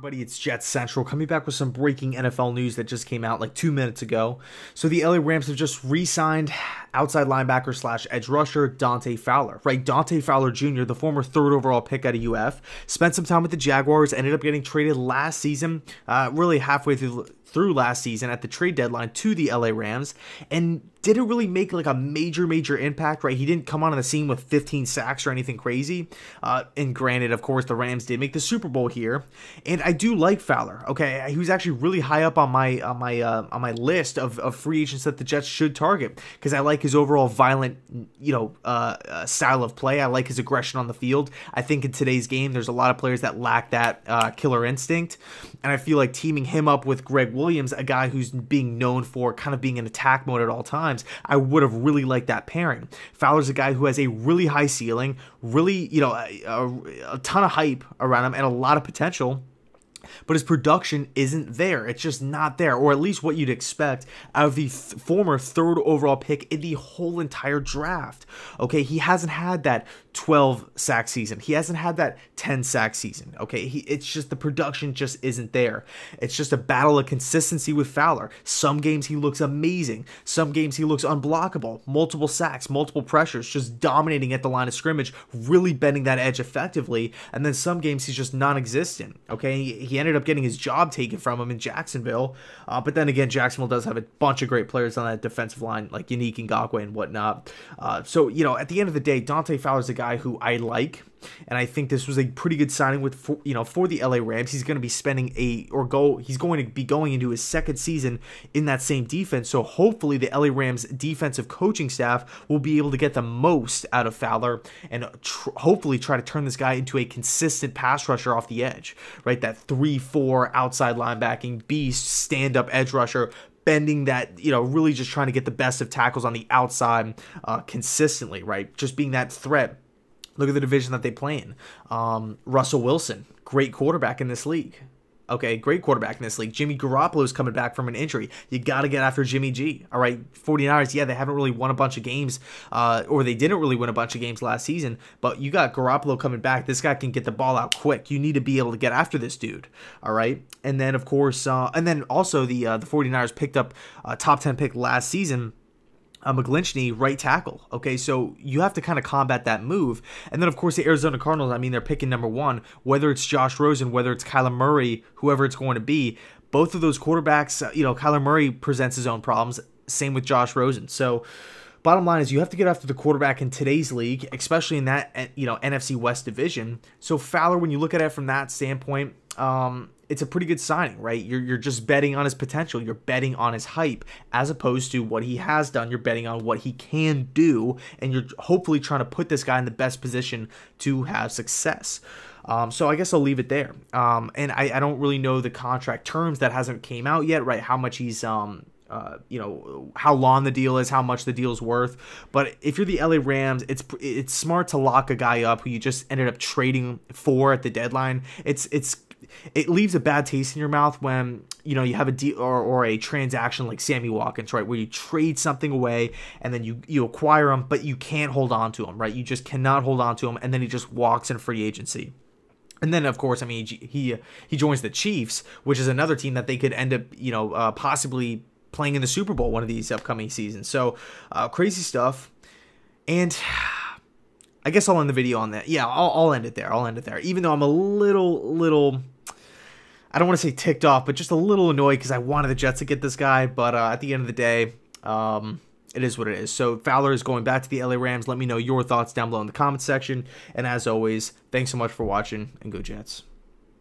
everybody, it's JetsCentral coming back with some breaking NFL news that just came out like 2 minutes ago. So the LA Rams have just re-signed outside linebacker slash edge rusher Dante Fowler, right? Dante Fowler Jr., the former third overall pick out of UF, spent some time with the Jaguars, ended up getting traded last season, really halfway through last season at the trade deadline to the LA Rams, and didn't really make like a major impact, right? He didn't come on the scene with 15 sacks or anything crazy. And granted, of course, the Rams did make the Super Bowl here, and I do like Fowler. Okay, he was actually really high up on my list of free agents that the Jets should target because I like his overall violent, style of play. I like his aggression on the field. I think in today's game, there's a lot of players that lack that killer instinct, and I feel like teaming him up with Greg Williams, a guy who's being known for kind of being in attack mode at all times, I would have really liked that pairing. Fowler's a guy who has a really high ceiling, really, a ton of hype around him and a lot of potential, but his production isn't there. It's just not there, or at least what you'd expect out of the former third overall pick in the whole entire draft. Okay, he hasn't had that 12 sack season. He hasn't had that 10 sack season. Okay, it's just the production just isn't there. It's just a battle of consistency with Fowler. Some games he looks amazing. Some games he looks unblockable. Multiple sacks, multiple pressures, just dominating at the line of scrimmage, really bending that edge effectively. And then some games he's just non-existent. Okay, he ended up getting his job taken from him in Jacksonville. But then again, Jacksonville does have a bunch of great players on that defensive line, like Yannick Ngakoue and whatnot. So, at the end of the day, Dante Fowler's a guy who I like, and I think this was a pretty good signing for the LA Rams. He's going to be he's going to be going into his second season in that same defense. So hopefully the LA Rams defensive coaching staff will be able to get the most out of Fowler and hopefully try to turn this guy into a consistent pass rusher off the edge, right? That 3-4 outside linebacking beast, stand-up edge rusher, bending that, really just trying to get the best of tackles on the outside consistently, right? Just being that threat. Look at the division that they play in. Russell Wilson, great quarterback in this league. Okay, great quarterback in this league. Jimmy Garoppolo's coming back from an injury. You got to get after Jimmy G. All right, 49ers, yeah, they haven't really won a bunch of games, or they didn't really win a bunch of games last season, but you got Garoppolo coming back. This guy can get the ball out quick. You need to be able to get after this dude, all right? And then, of course, also the 49ers picked up a top 10 pick last season, McGlinchey, right tackle. Okay, so you have to kind of combat that move. And then, of course, the Arizona Cardinals, they're picking number one, whether it's Josh Rosen, whether it's Kyler Murray, whoever it's going to be. Both of those quarterbacks, Kyler Murray presents his own problems. Same with Josh Rosen. So bottom line is you have to get after the quarterback in today's league, especially in that, NFC West division. So Fowler, when you look at it from that standpoint, it's a pretty good signing, right? You're just betting on his potential. You're betting on his hype as opposed to what he has done. You're betting on what he can do, and you're hopefully trying to put this guy in the best position to have success. So I guess I'll leave it there. And I don't really know the contract terms. That hasn't came out yet, right? How much he's how long the deal is, how much the deal's worth. But if you're the LA Rams, it's smart to lock a guy up who you just ended up trading for at the deadline. It leaves a bad taste in your mouth when you have a deal or a transaction like Sammy Watkins, right, where you trade something away and then you acquire him, but you can't hold on to him, right? You just cannot hold on to him, and then he just walks in free agency. And then, of course, he joins the Chiefs, which is another team that they could end up possibly playing in the Super Bowl one of these upcoming seasons. So crazy stuff. And I guess I'll end the video on that. Yeah, I'll end it there. Even though I'm a little, I don't want to say ticked off, but just a little annoyed because I wanted the Jets to get this guy. But at the end of the day, it is what it is. So Fowler is going back to the LA Rams. Let me know your thoughts down below in the comments section. And as always, thanks so much for watching, and go Jets.